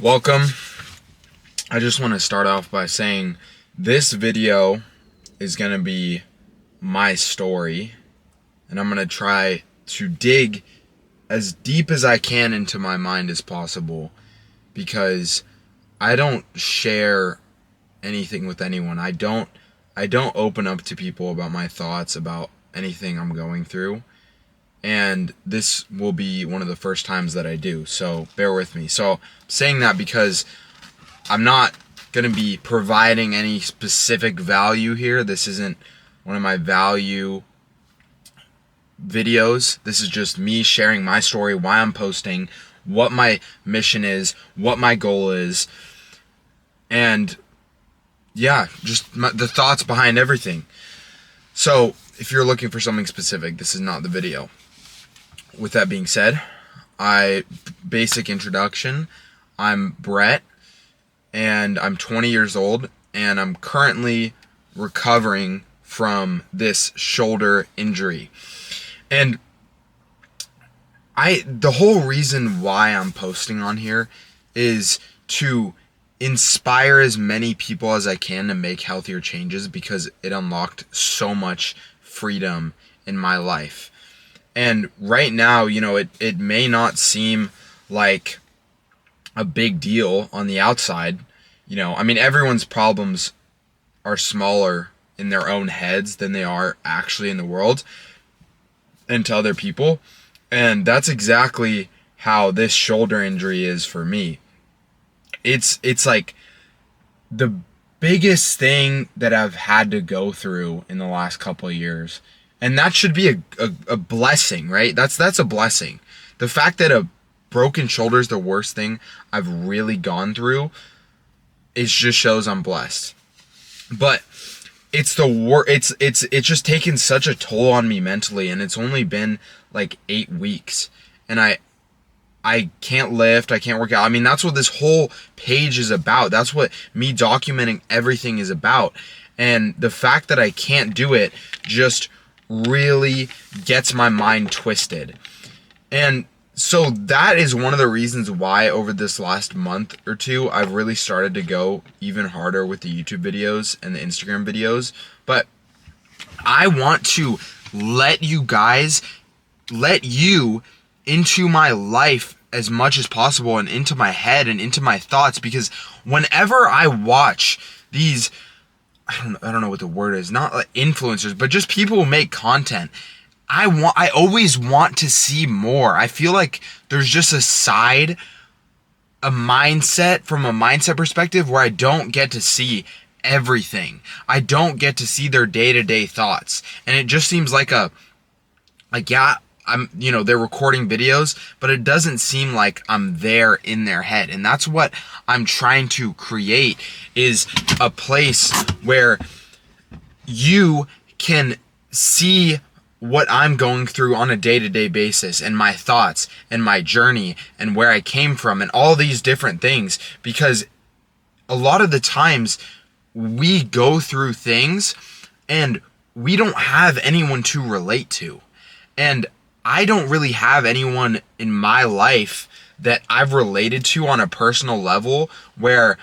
Welcome. I just want to start off by saying this video is going to be my story, and I'm going to try to dig as deep as I can into my mind as possible, because I don't share anything with anyone. I don't open up to people about my thoughts about anything I'm going through. And this will be one of the first times that I do, so bear with me. So I'm saying that because I'm not going to be providing any specific value here. This isn't one of my value videos. This is just me sharing my story, why I'm posting, what my mission is, what my goal is, and yeah, just the thoughts behind everything. So if you're looking for something specific, this is not the video. With that being said, basic introduction. I'm Brett, and I'm 20 years old, and I'm currently recovering from this shoulder injury. And the whole reason why I'm posting on here is to inspire as many people as I can to make healthier changes, because it unlocked so much freedom in my life. And right now, it may not seem like a big deal on the outside. Everyone's problems are smaller in their own heads than they are actually in the world and to other people. And that's exactly how this shoulder injury is for me. It's like the biggest thing that I've had to go through in the last couple of years. And that should be a blessing, right? That's a blessing. The fact that a broken shoulder is the worst thing I've really gone through, it just shows I'm blessed. But it's just taken such a toll on me mentally, and it's only been like 8 weeks. And I can't lift, I can't work out. That's what this whole page is about. That's what me documenting everything is about. And the fact that I can't do it just really gets my mind twisted. And so that is one of the reasons why over this last month or two I've really started to go even harder with the YouTube videos and the Instagram videos. But I want to let you into my life as much as possible, and into my head and into my thoughts, because whenever I watch these, I don't know what the word is, not like influencers, but just people who make content, I always want to see more. I feel like there's just a mindset perspective where I don't get to see everything. I don't get to see their day-to-day thoughts. And it just seems like they're recording videos, but it doesn't seem like I'm there in their head. And that's what I'm trying to create, is a place where you can see what I'm going through on a day-to-day basis, and my thoughts and my journey and where I came from and all these different things. Because a lot of the times we go through things and we don't have anyone to relate to. And I don't really have anyone in my life that I've related to on a personal level where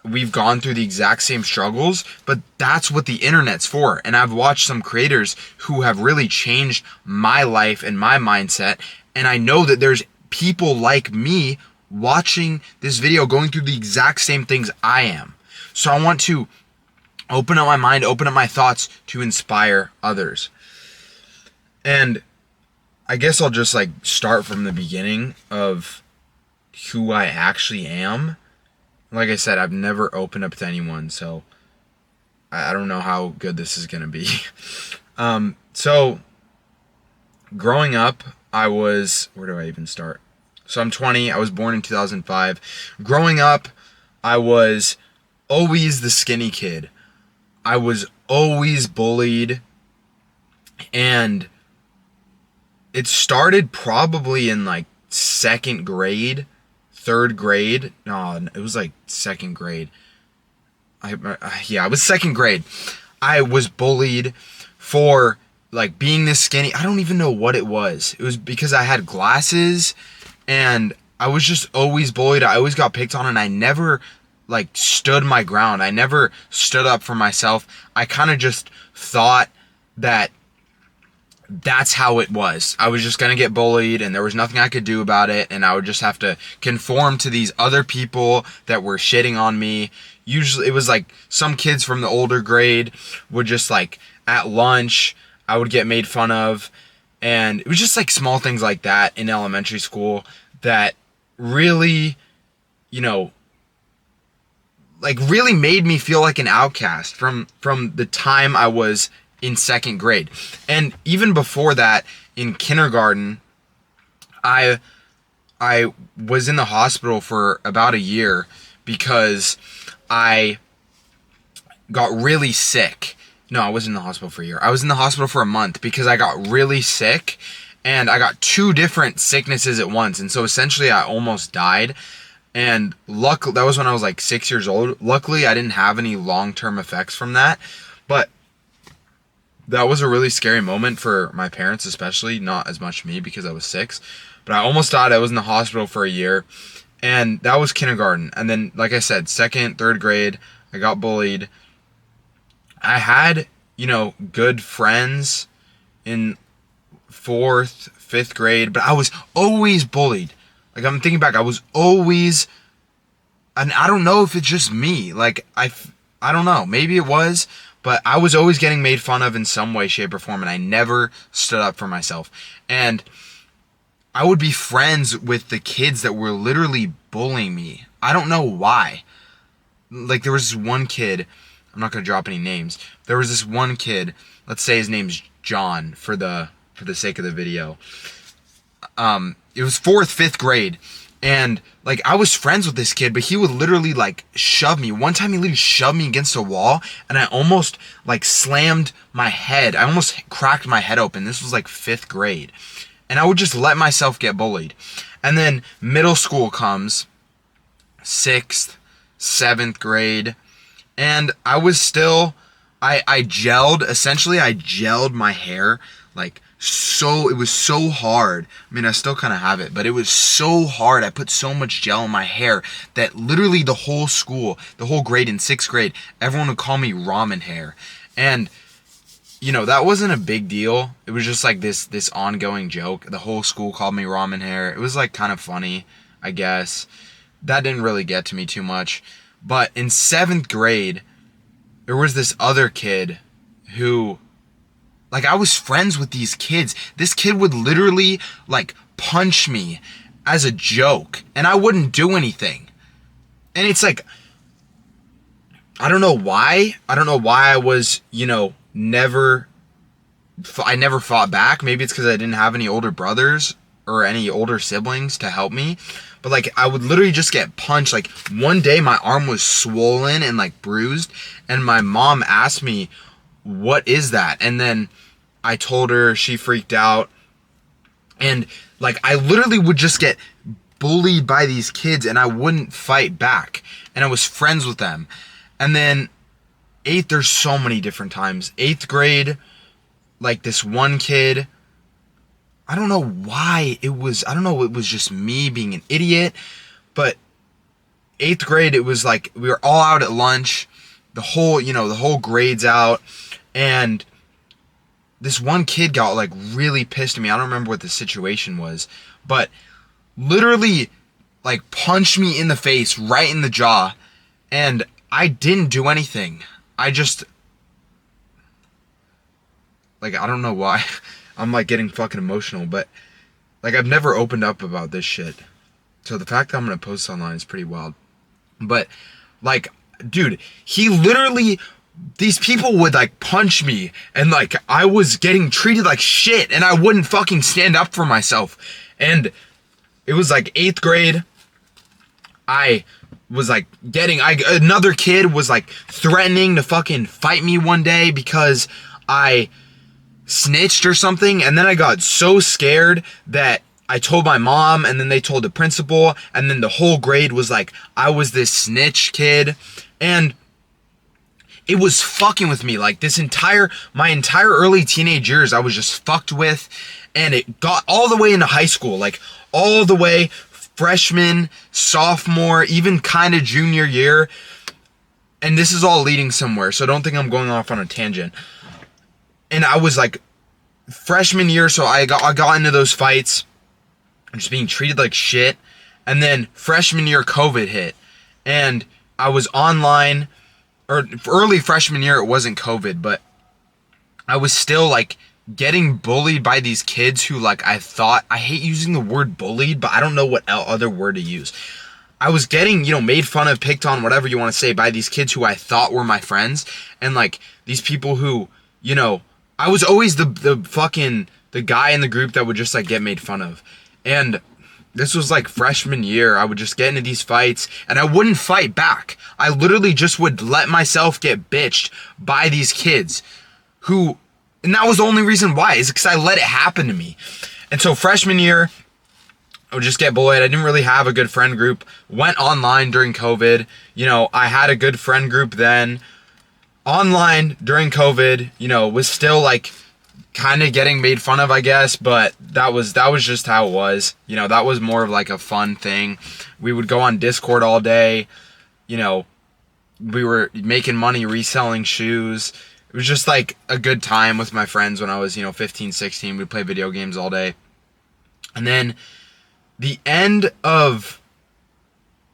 we've gone through the exact same struggles, but that's what the internet's for. And I've watched some creators who have really changed my life and my mindset, and I know that there's people like me watching this video going through the exact same things I am. So I want to open up my mind, open up my thoughts to inspire others. And I guess I'll just start from the beginning of who I actually am. Like I said, I've never opened up to anyone, so I don't know how good this is going to be. So growing up, where do I even start? So I'm 20, I was born in 2005. Growing up, I was always the skinny kid. I was always bullied, and it started probably in second grade, third grade. No, it was second grade. It was second grade. I was bullied for being this skinny. I don't even know what it was. It was because I had glasses and I was just always bullied. I always got picked on, and I never like stood my ground. I never stood up for myself. I kind of just thought that that's how it was. I was just going to get bullied and there was nothing I could do about it, and I would just have to conform to these other people that were shitting on me. Usually it was like some kids from the older grade would just like at lunch, I would get made fun of, and it was just like small things like that in elementary school that really, you know, like really made me feel like an outcast from the time I was in second grade. And even before that, in kindergarten, I was in the hospital for about a year because I got really sick. No, I wasn't in the hospital for a year. I was in the hospital for a month because I got really sick, and I got 2 different sicknesses at once. And so essentially I almost died. And luckily, that was when I was like 6 years old. Luckily, I didn't have any long-term effects from that. But that was a really scary moment for my parents, especially, not as much me because I was 6. But I almost died. I was in the hospital for a year, and that was kindergarten. And then, like I said, second, third grade, I got bullied. I had, you know, good friends in 4th, 5th grade, but I was always bullied. Like, I'm thinking back, I was always, and I don't know if it's just me. Like, I don't know. Maybe it was. But I was always getting made fun of in some way, shape, or form, and I never stood up for myself. And I would be friends with the kids that were literally bullying me. I don't know why. Like, there was this one kid, I'm not going to drop any names. There was this one kid, let's say his name's John for the sake of the video. It was 4th, 5th grade. And, like, I was friends with this kid, but he would literally, like, shove me. One time he literally shoved me against a wall, and I almost, like, slammed my head. I almost cracked my head open. This was, like, 5th grade. And I would just let myself get bullied. And then middle school comes, 6th, 7th grade, and I was still, I gelled, essentially I gelled my hair, like, so, it was so hard. I mean, I still kind of have it, but it was so hard. I put so much gel in my hair that literally the whole school, the whole grade in 6th grade, everyone would call me ramen hair. And, you know, that wasn't a big deal. It was just like this ongoing joke. The whole school called me ramen hair. It was like kind of funny, I guess. That didn't really get to me too much. But in 7th grade, there was this other kid who, like, I was friends with these kids. This kid would literally, like, punch me as a joke, and I wouldn't do anything. And it's like, I don't know why. I don't know why I was, you know, I never fought back. Maybe it's because I didn't have any older brothers or any older siblings to help me. But, like, I would literally just get punched. Like, one day my arm was swollen and, like, bruised, and my mom asked me, what is that? And then I told her, she freaked out. And, like, I literally would just get bullied by these kids, and I wouldn't fight back. And I was friends with them. And then 8th, there's so many different times. 8th grade, like, this one kid, I don't know why it was, I don't know, it was just me being an idiot. But 8th grade, it was like, we were all out at lunch. The whole grade's out. And this one kid got, like, really pissed at me. I don't remember what the situation was, but literally, like, punched me in the face, right in the jaw, and I didn't do anything. I just, like, I don't know why. I'm, like, getting fucking emotional, but, like, I've never opened up about this shit. So the fact that I'm gonna post online is pretty wild. But, like, dude, he literally, these people would, like, punch me, and, like, I was getting treated like shit, and I wouldn't fucking stand up for myself. And it was, like, 8th grade. I was, like, another kid was, like, threatening to fucking fight me one day because I snitched or something. And then I got so scared that I told my mom, and then they told the principal, and then the whole grade was like, I was this snitch kid. And it was fucking with me. Like, my entire early teenage years, I was just fucked with. And it got all the way into high school. Like, all the way freshman, sophomore, even kind of junior year, and this is all leading somewhere, so don't think I'm going off on a tangent. And I was like, freshman year, so I got into those fights, just being treated like shit. And then freshman year, COVID hit, and I was online, or early freshman year, it wasn't COVID, but I was still like getting bullied by these kids who, like, I hate using the word bullied, but I don't know what other word to use. I was getting, made fun of, picked on, whatever you want to say, by these kids who I thought were my friends. And like these people who, I was always the guy in the group that would just like get made fun of. And this was like freshman year. I would just get into these fights and I wouldn't fight back. I literally just would let myself get bitched by these kids who, and that was the only reason why, is because I let it happen to me. And so freshman year, I would just get bullied. I didn't really have a good friend group. Went online during COVID. I had a good friend group then. Online during COVID, was still like kind of getting made fun of, I guess, but that was just how it was. That was more of like a fun thing. We would go on Discord all day. We were making money reselling shoes. It was just like a good time with my friends when I was, 15, 16. We'd play video games all day. And then the end of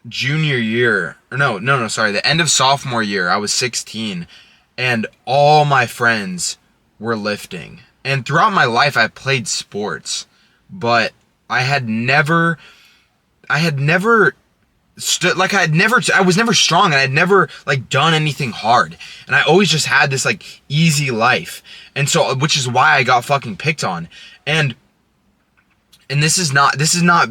junior year, the end of sophomore year, I was 16, and all my friends were lifting. And throughout my life, I played sports, but I was never strong, and I had never like done anything hard. And I always just had this like easy life. And so, which is why I got fucking picked on. And this is not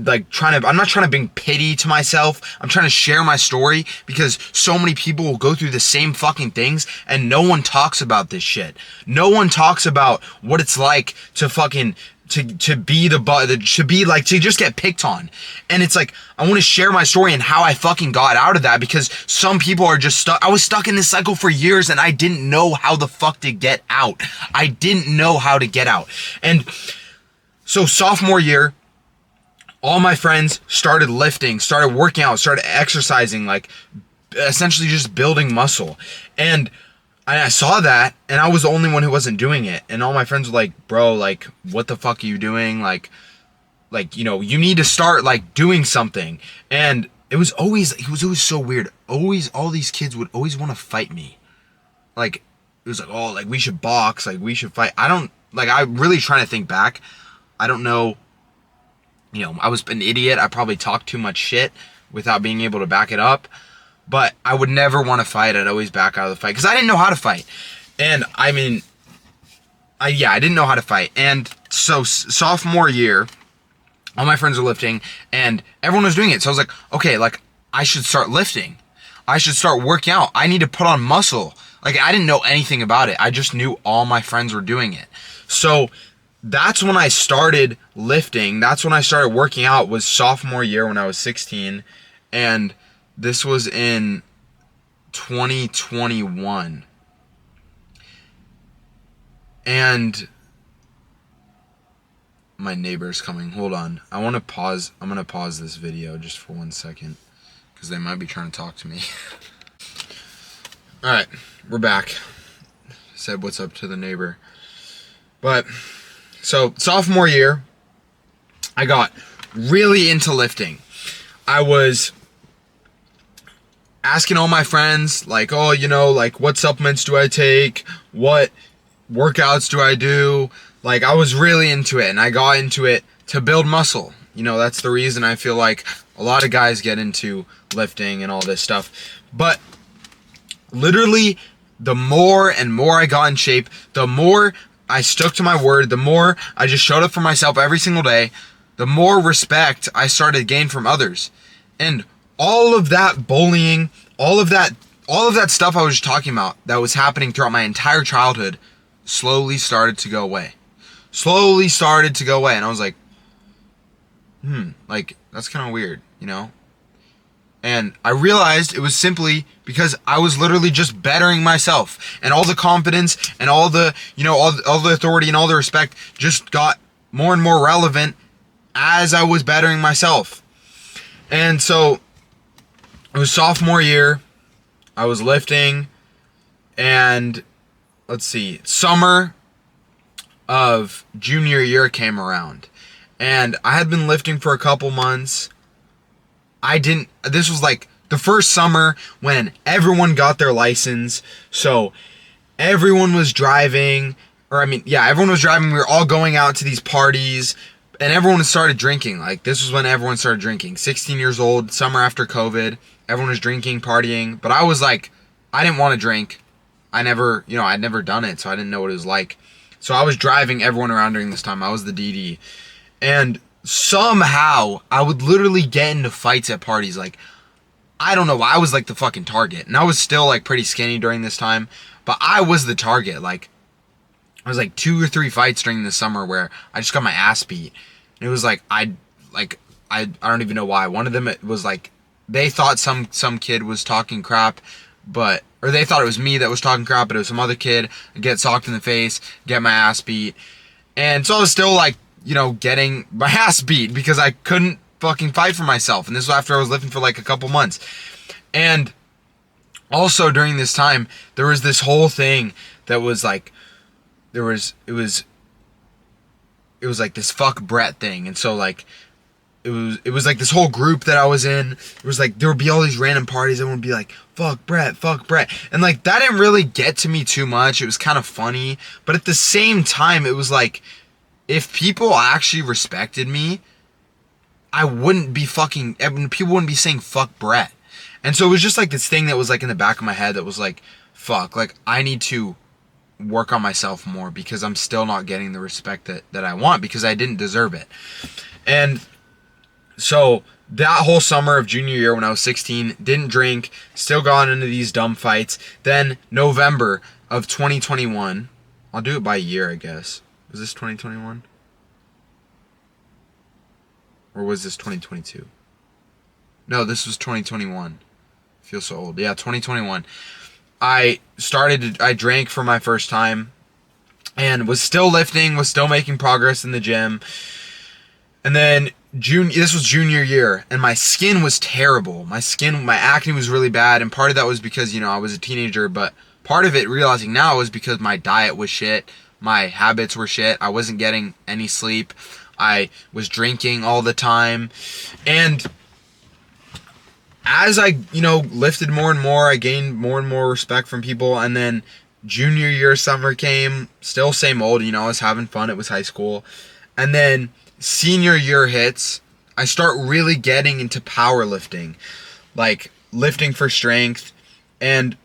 like I'm not trying to bring pity to myself. I'm trying to share my story because so many people will go through the same fucking things and no one talks about this shit. No one talks about what it's like to fucking to be the butt, to be like, to just get picked on. And it's like, I want to share my story and how I fucking got out of that, because some people are just stuck. I was stuck in this cycle for years and I didn't know how the fuck to get out. I didn't know how to get out. And so sophomore year, all my friends started lifting, started working out, started exercising, like essentially just building muscle. And I saw that, and I was the only one who wasn't doing it. And all my friends were like, bro, like, what the fuck are you doing? Like, you need to start, like, doing something. And it was always so weird. Always, all these kids would always want to fight me. Like, it was like, oh, like, we should box, like, we should fight. I'm really trying to think back. I don't know. I was an idiot. I probably talked too much shit without being able to back it up. But I would never want to fight. I'd always back out of the fight because I didn't know how to fight. And I didn't know how to fight. And so sophomore year, all my friends were lifting and everyone was doing it. So I was like, okay, like I should start lifting. I should start working out. I need to put on muscle. Like I didn't know anything about it. I just knew all my friends were doing it. So that's when I started lifting. That's when I started working out, was sophomore year when I was 16. And this was in 2021. And my neighbor's coming. Hold on. I'm going to pause this video just for 1 second because they might be trying to talk to me. All right, we're back. Said what's up to the neighbor. But so sophomore year, I got really into lifting. I was asking all my friends, like, oh, like, what supplements do I take? What workouts do I do? Like, I was really into it, and I got into it to build muscle. That's the reason I feel like a lot of guys get into lifting and all this stuff. But literally, the more and more I got in shape, the more I stuck to my word, the more I just showed up for myself every single day, the more respect I started to gain from others. And all of that bullying, all of that stuff I was talking about that was happening throughout my entire childhood slowly started to go away. And I was like, like, that's kind of weird, And I realized it was simply because I was literally just bettering myself, and all the confidence and all the, all the authority and all the respect just got more and more relevant as I was bettering myself. And so it was sophomore year. I was lifting, and let's see, summer of junior year came around, and I had been lifting for a couple months. This was like the first summer when everyone got their license, so everyone was driving, everyone was driving. We were all going out to these parties, and everyone started drinking. Like, this was when everyone started drinking. 16 years old, summer after COVID, everyone was drinking, partying, but I was like, I didn't want to drink. I'd never done it, so I didn't know what it was like. So I was driving everyone around during this time. I was the DD. And somehow, I would literally get into fights at parties. Like, I don't know, I was like the fucking target. And I was still like pretty skinny during this time, but I was the target. Like, I was like 2 or 3 fights during the summer where I just got my ass beat. And it was like, I don't even know why. One of them, it was like, they thought some kid was talking crap, or they thought it was me that was talking crap, but it was some other kid. I'd get socked in the face, get my ass beat. And so I was still like, getting my ass beat because I couldn't fucking fight for myself. And this was after I was lifting for like a couple months. And also during this time, there was this whole thing that was like, it was like this fuck Brett thing. And so like, it was like this whole group that I was in. It was like, there would be all these random parties. Everyone would be like, fuck Brett. And like, that didn't really get to me too much. It was kind of funny. But at the same time, it was like, if people actually respected me, people wouldn't be saying fuck Brett. And so it was just like this thing that was like in the back of my head that was like, fuck, like I need to work on myself more because I'm still not getting the respect that I want because I didn't deserve it. And so that whole summer of junior year when I was 16, didn't drink, still got into these dumb fights. Then November of 2021, I'll do it by year, I guess. Was this 2021? Or was this 2022? No, this was 2021. I feel so old. Yeah, 2021. I drank for my first time and was still lifting, was still making progress in the gym. And then this was junior year, and my skin was terrible. My acne was really bad, and part of that was because, I was a teenager, but part of it, realizing now, was because my diet was shit, my habits were shit, I wasn't getting any sleep, I was drinking all the time, and as I, lifted more and more, I gained more and more respect from people, and then junior year summer came, still same old, I was having fun, it was high school, and then senior year hits, I start really getting into powerlifting, like lifting for strength, and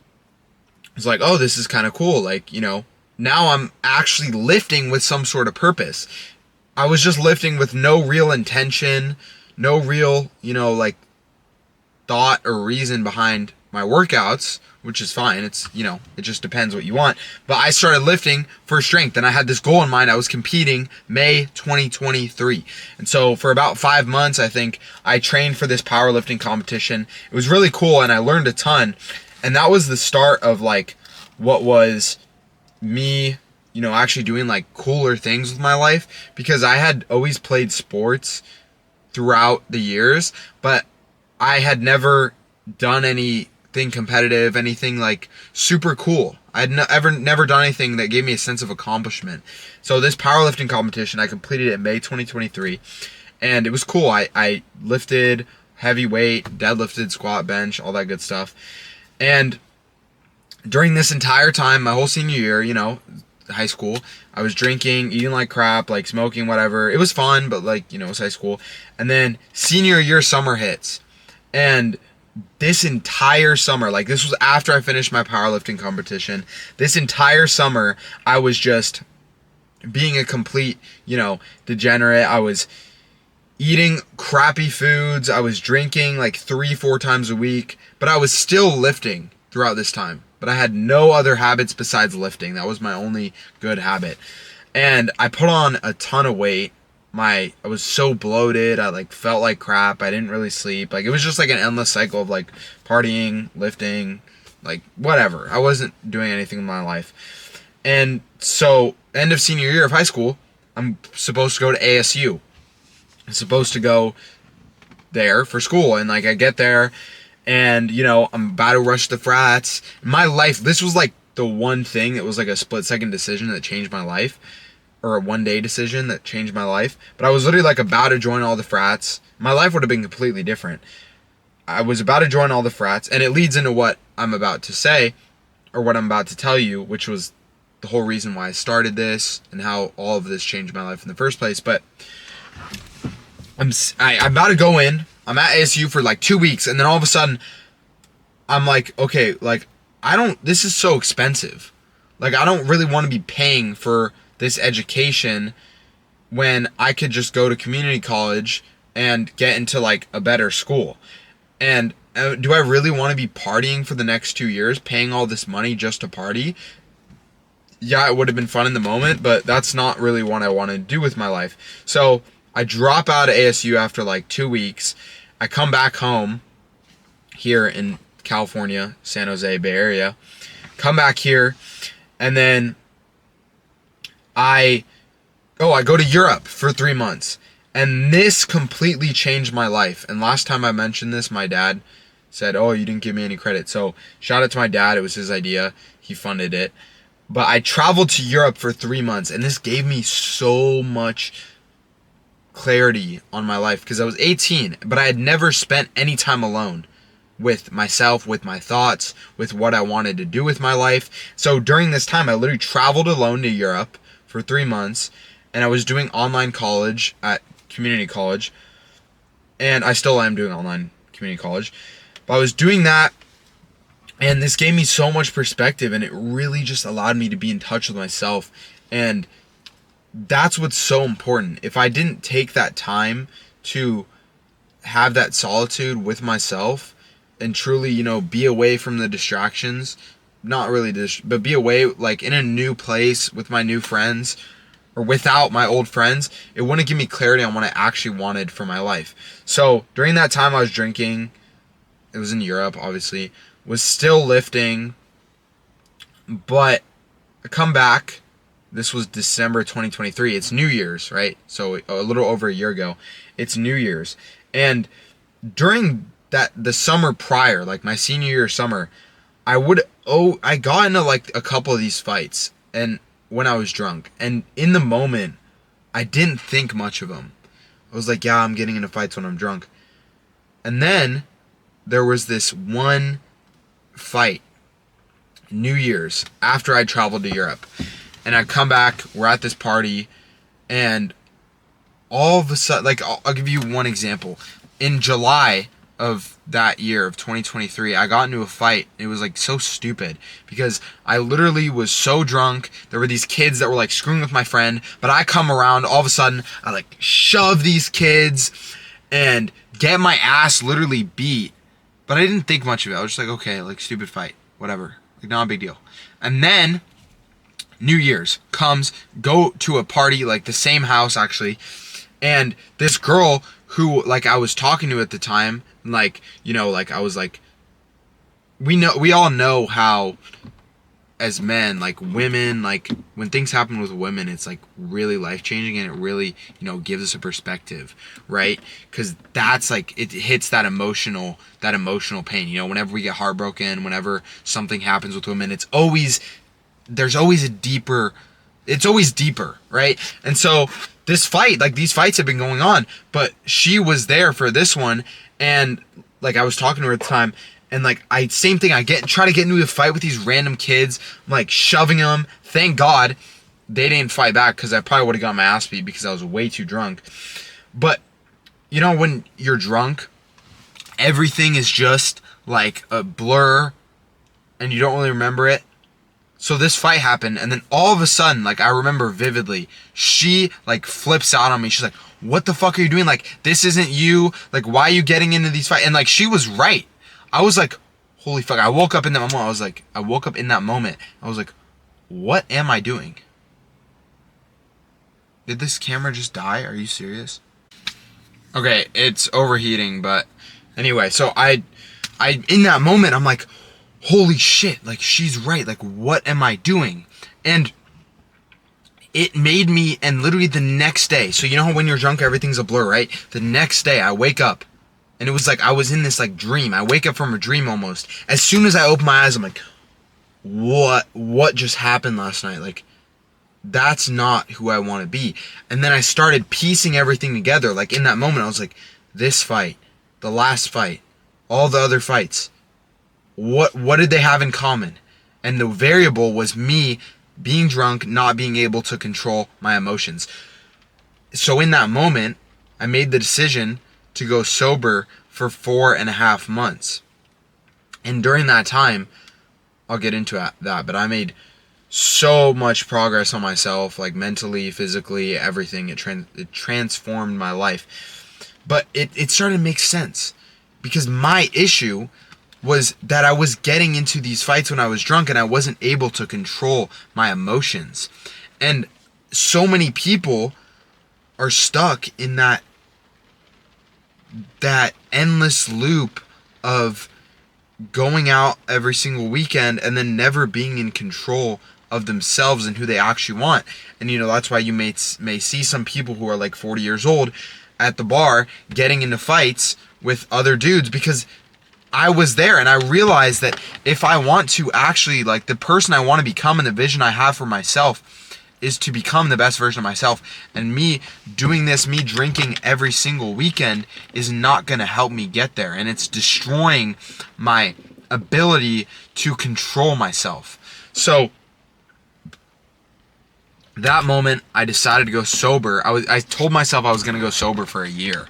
it's like, oh, this is kind of cool. Like, now I'm actually lifting with some sort of purpose. I was just lifting with no real intention, no real, like thought or reason behind my workouts, which is fine. It's, it just depends what you want. But I started lifting for strength, and I had this goal in mind. I was competing May 2023. And so for about 5 months, I think, I trained for this powerlifting competition. It was really cool, and I learned a ton. And that was the start of like what was me, actually doing like cooler things with my life, because I had always played sports throughout the years, but I had never done anything competitive, anything like super cool. I'd never done anything that gave me a sense of accomplishment. So this powerlifting competition, I completed it in May 2023, and it was cool. I lifted heavy weight, deadlifted, squat, bench, all that good stuff. And during this entire time, my whole senior year, high school, I was drinking, eating like crap, like smoking, whatever. It was fun, but like, it was high school. And then senior year summer hits. And this entire summer, like this was after I finished my powerlifting competition, this entire summer, I was just being a complete, degenerate. I was eating crappy foods. I was drinking like 3-4 times a week, but I was still lifting throughout this time. But I had no other habits besides lifting. That was my only good habit. And I put on a ton of weight. I was so bloated. I like felt like crap. I didn't really sleep. Like it was just like an endless cycle of like partying, lifting, like whatever. I wasn't doing anything in my life. And so end of senior year of high school, I'm supposed to go to ASU. I'm supposed to go there for school, and like I get there, and you know I'm about to rush the frats. My life, this was like the one thing that was like a split-second decision that changed my life, or a one-day decision that changed my life. But I was literally like about to join all the frats. My life would have been completely different. I was about to join all the frats, and it leads into what I'm about to say, or what I'm about to tell you, which was the whole reason why I started this and how all of this changed my life in the first place. But I'm about to go in. I'm at ASU for like 2 weeks, and then all of a sudden, I'm like, okay, like this is so expensive. Like I don't really want to be paying for this education when I could just go to community college and get into like a better school. And do I really want to be partying for the next 2 years, paying all this money just to party? Yeah, it would have been fun in the moment, but that's not really what I want to do with my life. So I drop out of ASU after like 2 weeks. I come back home here in California, San Jose Bay Area. Come back here, and then I go to Europe for 3 months. And this completely changed my life. And last time I mentioned this, my dad said, oh, you didn't give me any credit. So shout out to my dad. It was his idea. He funded it. But I traveled to Europe for 3 months, and this gave me so much clarity on my life, because I was 18, but I had never spent any time alone with myself, with my thoughts, with what I wanted to do with my life. So during this time, I literally traveled alone to Europe for 3 months, and I was doing online college at community college, and I still am doing online community college, but I was doing that, and this gave me so much perspective, and it really just allowed me to be in touch with myself. And that's what's so important. If I didn't take that time to have that solitude with myself and truly, you know, be away from the distractions, not really but be away, like in a new place with my new friends, or without my old friends, it wouldn't give me clarity on what I actually wanted for my life. So during that time I was drinking, it was in Europe, obviously, was still lifting, but I come back. This was December 2023. It's New Year's, right? So a little over a year ago. It's New Year's. And during the summer prior, like my senior year summer, I got into like a couple of these fights, and when I was drunk, and in the moment I didn't think much of them. I was like, yeah, I'm getting into fights when I'm drunk. And then there was this one fight, New Year's, after I traveled to Europe, and I come back, we're at this party, and all of a sudden, like, I'll give you one example. In July of that year of 2023, I got into a fight. It was like so stupid, because I literally was so drunk. There were these kids that were like screwing with my friend, but I come around, all of a sudden I like shove these kids and get my ass literally beat. But I didn't think much of it. I was just like, okay, like, stupid fight, whatever, like, not a big deal. And then New Year's comes, go to a party, like the same house actually, and this girl who like I was talking to at the time, like, you know, like I was like, we all know how as men, like women, like when things happen with women, it's like really life-changing, and it really, you know, gives us a perspective, right? Because that's like, it hits that emotional pain, you know, whenever we get heartbroken, whenever something happens with women, it's always deeper, right? And so this fight, like these fights have been going on, but she was there for this one, and like I was talking to her at the time, and like same thing, I try to get into a fight with these random kids, I'm like shoving them. Thank God they didn't fight back, because I probably would have got my ass beat because I was way too drunk. But you know, when you're drunk, everything is just like a blur and you don't really remember it. So this fight happened, and then all of a sudden, like I remember vividly, she like flips out on me. She's like, what the fuck are you doing? Like, this isn't you. Like, why are you getting into these fights? And like, she was right. I was like, holy fuck. I woke up in that moment. I was like, what am I doing? Did this camera just die? Are you serious? Okay, it's overheating, but anyway, so I in that moment, I'm like, holy shit, like she's right. Like, what am I doing? And it made me, and literally the next day, so you know how when you're drunk, everything's a blur, right? The next day I wake up And it was like I was in this like dream. I wake up from a dream almost. As soon as I open my eyes, I'm like, what just happened last night? Like, that's not who I want to be. And then I started piecing everything together. Like in that moment, I was like, this fight, the last fight, all the other fights, what did they have in common? And the variable was me being drunk, not being able to control my emotions. So in that moment, I made the decision to go sober for 4.5 months. And during that time, I'll get into that, but I made so much progress on myself, like mentally, physically, everything. It transformed my life. But it started to make sense, because my issue was that I was getting into these fights when I was drunk and I wasn't able to control my emotions. And so many people are stuck in that endless loop of going out every single weekend and then never being in control of themselves and who they actually want. And that's why you may see some people who are like 40 years old at the bar getting into fights with other dudes, because I was there and I realized that if I want to actually, like, the person I want to become and the vision I have for myself is to become the best version of myself, and me doing this, me drinking every single weekend, is not going to help me get there, and it's destroying my ability to control myself. So that moment, I decided to go sober. I told myself I was going to go sober for a year,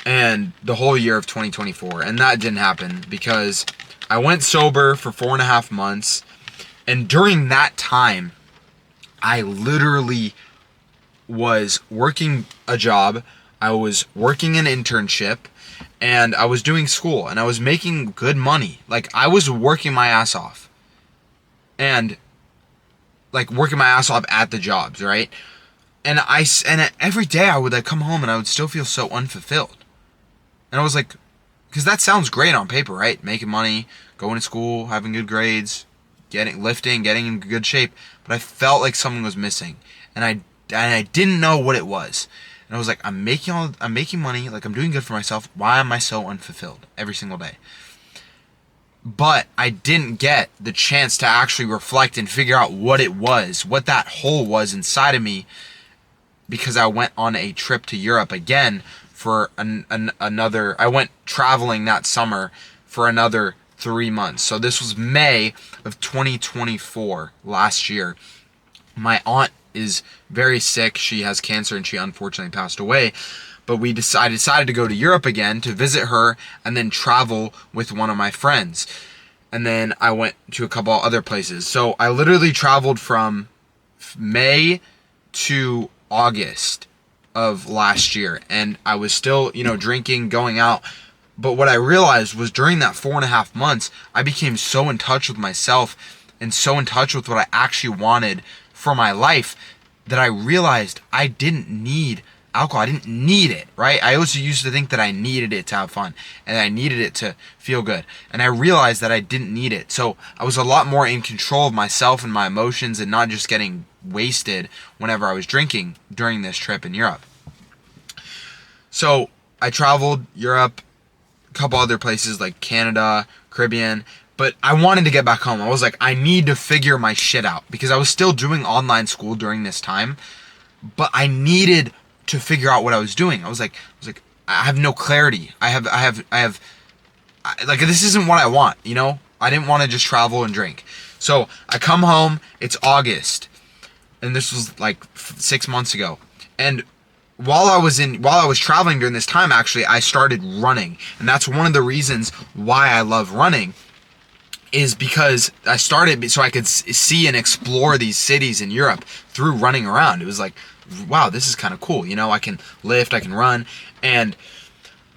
and the whole year of 2024, and that didn't happen, because I went sober for 4.5 months, and during that time, I literally was working a job, I was working an internship, and I was doing school, and I was making good money. Like, I was working my ass off, and like working my ass off at the jobs, right? And every day I would like come home and I would still feel so unfulfilled. And I was like, because that sounds great on paper, right? Making money, going to school, having good grades, lifting, getting in good shape. But I felt like something was missing, and I didn't know what it was. And I was like, I'm making money, like I'm doing good for myself. Why am I so unfulfilled every single day? But I didn't get the chance to actually reflect and figure out what it was, what that hole was inside of me, because I went on a trip to Europe again for another. I went traveling that summer for another 3 months. So this was May of 2024, last year. My aunt is very sick. She has cancer and she unfortunately passed away. But I decided to go to Europe again to visit her and then travel with one of my friends. And then I went to a couple other places. So I literally traveled from May to August of last year. And I was still, drinking, going out. But what I realized was during that 4.5 months, I became so in touch with myself and so in touch with what I actually wanted for my life that I realized I didn't need alcohol. I didn't need it, right? I also used to think that I needed it to have fun and I needed it to feel good. And I realized that I didn't need it. So I was a lot more in control of myself and my emotions and not just getting wasted whenever I was drinking during this trip in Europe. So I traveled Europe, a couple other places like Canada, Caribbean, but I wanted to get back home. I was like, I need to figure my shit out, because I was still doing online school during this time, but I needed to figure out what I was doing. I was like, I have no clarity. Like, this isn't what I want, I didn't want to just travel and drink. So I come home, it's August, and this was like 6 months ago. And while I was traveling during this time, actually, I started running. And that's one of the reasons why I love running, is because I started so I could see and explore these cities in Europe through running around. It was like, wow, this is kind of cool. I can lift, I can run. And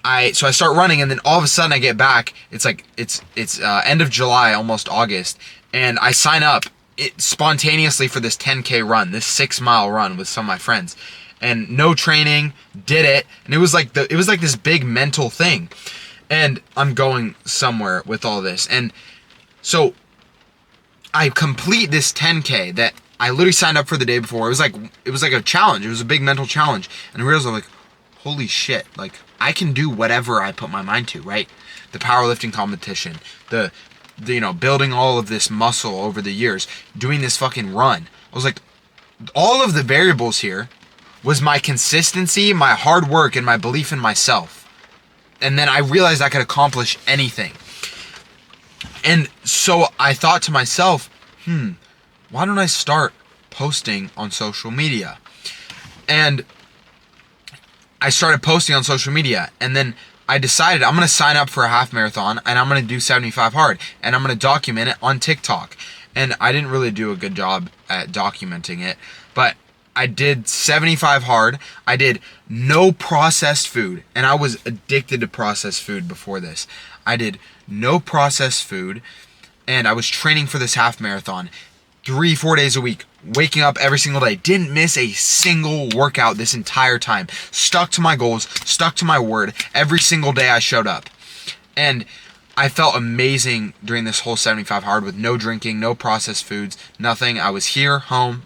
I start running, and then all of a sudden I get back. It's like, it's end of July, almost August. And I sign up spontaneously for this 10K run, this 6-mile run with some of my friends. And no training, did it. And it was like this big mental thing. And I'm going somewhere with all this. And so I complete this 10K that I literally signed up for the day before. It was like a challenge. It was a big mental challenge. And I realized, I'm like, holy shit, like, I can do whatever I put my mind to, right? The powerlifting competition, the building all of this muscle over the years, doing this fucking run. I was like, all of the variables here was my consistency, my hard work, and my belief in myself. And then I realized I could accomplish anything. And so I thought to myself, why don't I start posting on social media? And I started posting on social media, and then I decided I'm going to sign up for a half marathon, and I'm going to do 75 hard, and I'm going to document it on TikTok. And I didn't really do a good job at documenting it, but I did 75 hard. I did no processed food, and I was addicted to processed food before this. I did no processed food, and I was training for this half marathon 3-4 days a week, waking up every single day. Didn't miss a single workout this entire time. Stuck to my goals, stuck to my word. Every single day I showed up. And I felt amazing during this whole 75 hard with no drinking, no processed foods, nothing. I was here, home,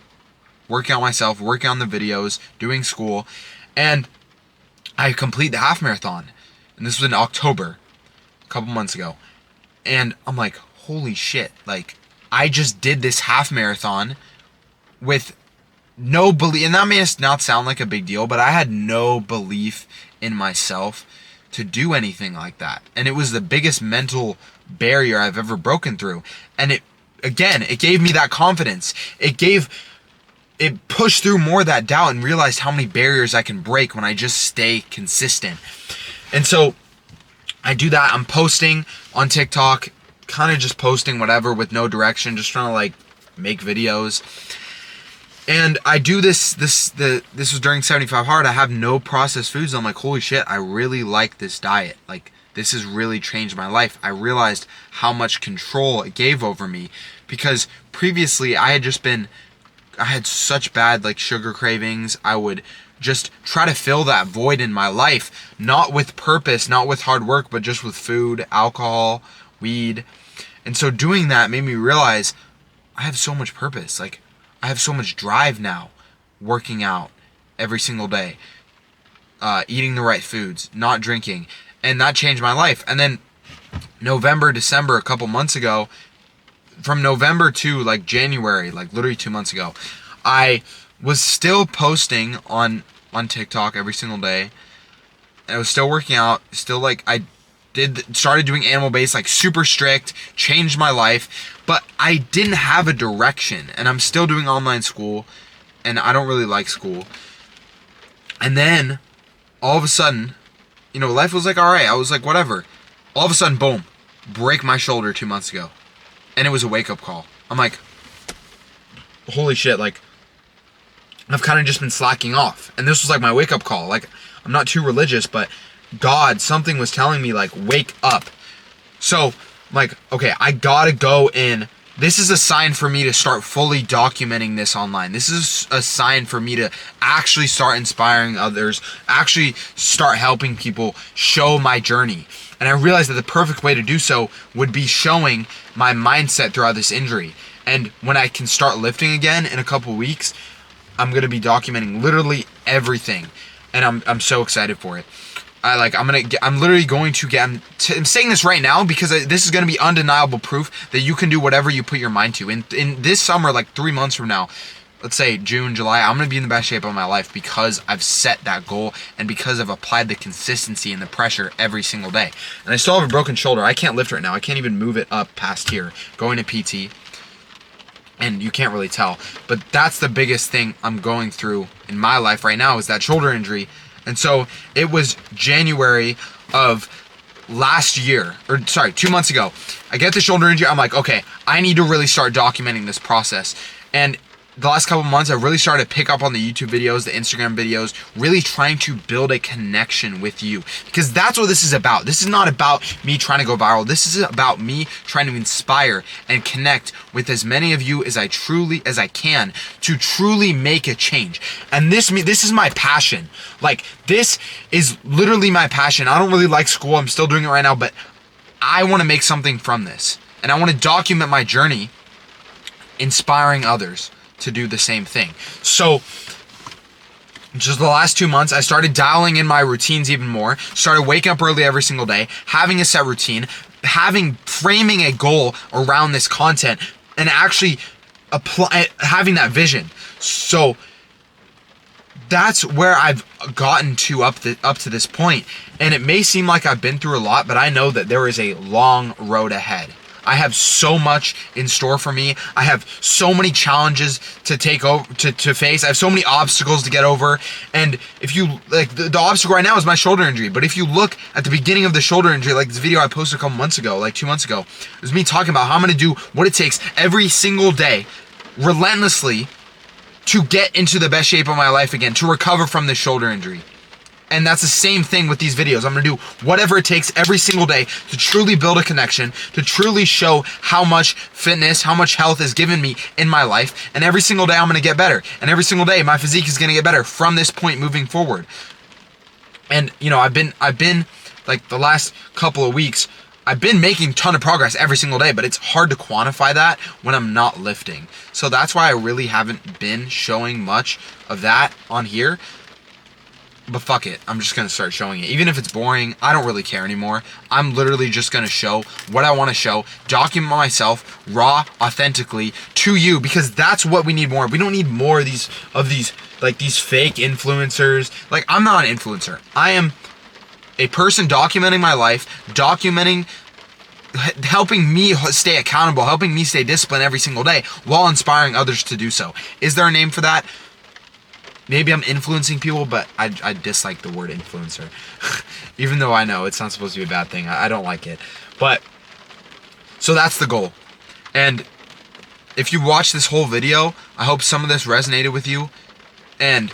working on myself, working on the videos, doing school, and I complete the half marathon. And this was in October, a couple months ago. And I'm like, holy shit, like, I just did this half marathon with no belief, and that may not sound like a big deal, but I had no belief in myself to do anything like that. And it was the biggest mental barrier I've ever broken through. And it gave me that confidence. It pushed through more of that doubt and realized how many barriers I can break when I just stay consistent. And so I do that. I'm posting on TikTok, kind of just posting whatever with no direction, just trying to like make videos. And I do this was during 75 hard. I have no processed foods. I'm like, holy shit, I really like this diet. Like, this has really changed my life. I realized how much control it gave over me, because previously I had such bad like sugar cravings. I would just try to fill that void in my life, not with purpose, not with hard work, but just with food, alcohol, weed. And so doing that made me realize I have so much purpose. Like, I have so much drive now, working out every single day, eating the right foods, not drinking. And that changed my life. And then November, December, a couple months ago, from November to like January, like literally 2 months ago, I was still posting on TikTok every single day. And I was still working out, still like started doing animal based, like super strict, changed my life, but I didn't have a direction. And I'm still doing online school, and I don't really like school. And then all of a sudden, life was like, all right. I was like, whatever. All of a sudden, boom, break my shoulder 2 months ago. And it was a wake up call. I'm like, holy shit, like, I've kind of just been slacking off. And this was like my wake up call. Like, I'm not too religious, but God, something was telling me, like, wake up. So, like, okay, I gotta go in. This is a sign for me to start fully documenting this online. This is a sign for me to actually start inspiring others, actually start helping people, show my journey. And I realized that the perfect way to do so would be showing my mindset throughout this injury. And when I can start lifting again in a couple weeks, I'm gonna be documenting literally everything. And I'm so excited for it. I'm literally going to get, I'm saying this right now because this is going to be undeniable proof that you can do whatever you put your mind to. In this summer, like 3 months from now, let's say June, July, I'm going to be in the best shape of my life because I've set that goal and because I've applied the consistency and the pressure every single day. And I still have a broken shoulder. I can't lift right now. I can't even move it up past here, going to PT. And you can't really tell. But that's the biggest thing I'm going through in my life right now is that shoulder injury. And so it was January of last year, 2 months ago. I get the shoulder injury. I'm like, okay, I need to really start documenting this process. And the last couple months, I've really started to pick up on the YouTube videos, the Instagram videos, really trying to build a connection with you. Because that's what this is about. This is not about me trying to go viral. This is about me trying to inspire and connect with as many of you as I can to truly make a change. And this is my passion. Like, this is literally my passion. I don't really like school. I'm still doing it right now, but I want to make something from this. And I want to document my journey, inspiring others to do the same thing. So just the last 2 months, I started dialing in my routines even more, started waking up early every single day, having a set routine, framing a goal around this content, and actually having that vision. So that's where I've gotten to up to this point. And it may seem like I've been through a lot, but I know that there is a long road ahead. I have so much in store for me. I have so many challenges to face. I have so many obstacles to get over. And if you like, the obstacle right now is my shoulder injury. But if you look at the beginning of the shoulder injury, like this video I posted a couple months ago, like 2 months ago, it was me talking about how I'm gonna do what it takes every single day, relentlessly, to get into the best shape of my life again, to recover from this shoulder injury. And that's the same thing with these videos. I'm gonna do whatever it takes every single day to truly build a connection, to truly show how much fitness, how much health is given me in my life. And every single day I'm gonna get better. And every single day my physique is gonna get better from this point moving forward. And you know, I've been like the last couple of weeks, I've been making a ton of progress every single day, but it's hard to quantify that when I'm not lifting. So that's why I really haven't been showing much of that on here. But fuck it, I'm just gonna start showing it. Even if it's boring, I don't really care anymore. I'm literally just gonna show what I wanna show, document myself raw, authentically to you, because that's what we need more of. We don't need more of these like these fake influencers. Like, I'm not an influencer. I am a person documenting my life, helping me stay accountable, helping me stay disciplined every single day while inspiring others to do so. Is there a name for that? Maybe I'm influencing people, but I dislike the word influencer. Even though I know it's not supposed to be a bad thing. I don't like it. But, so that's the goal. And if you watch this whole video, I hope some of this resonated with you. And,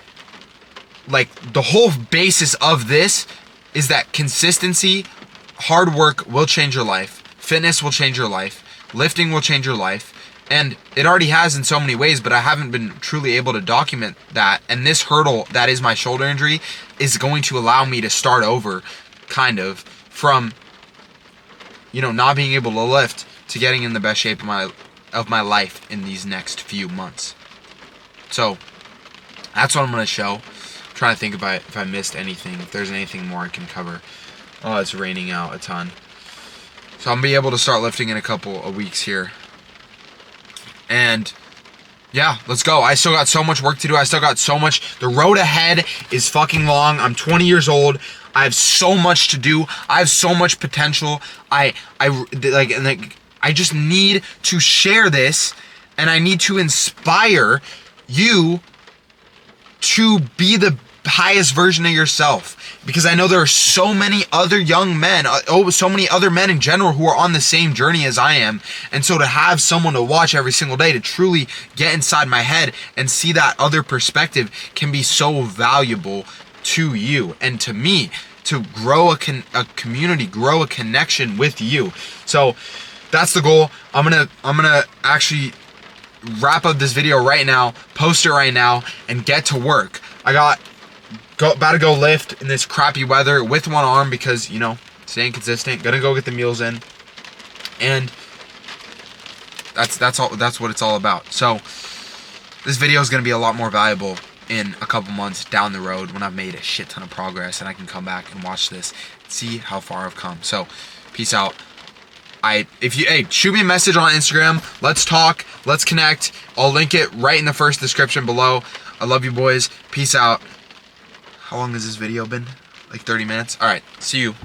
like, the whole basis of this is that consistency, hard work will change your life. Fitness will change your life. Lifting will change your life. And it already has in so many ways, but I haven't been truly able to document that. And this hurdle that is my shoulder injury is going to allow me to start over, kind of, from, you know, not being able to lift to getting in the best shape of my life in these next few months. So that's what I'm going to show. I'm trying to think if I missed anything, if there's anything more I can cover. Oh, it's raining out a ton. So I'm going to be able to start lifting in a couple of weeks here. And yeah, let's go. I still got so much work to do. I still got so much. The road ahead is fucking long. I'm 20 years old. I have so much to do. I have so much potential. I just need to share this, and I need to inspire you to be the highest version of yourself, because I know there are so many other young men, so many other men in general who are on the same journey as I am. And so to have someone to watch every single day, to truly get inside my head and see that other perspective, can be so valuable to you and to me, to grow a community, grow a connection with you. So that's the goal. I'm gonna actually wrap up this video right now, post it right now, and get to work. About to go lift in this crappy weather with one arm because, you know, staying consistent. Gonna go get the meals in, and that's what it's all about. So this video is gonna be a lot more valuable in a couple months down the road when I've made a shit ton of progress and I can come back and watch this and see how far I've come. So peace out. Shoot me a message on Instagram. Let's talk. Let's connect. I'll link it right in the first description below. I love you, boys. Peace out. How long has this video been? Like 30 minutes? All right. See you.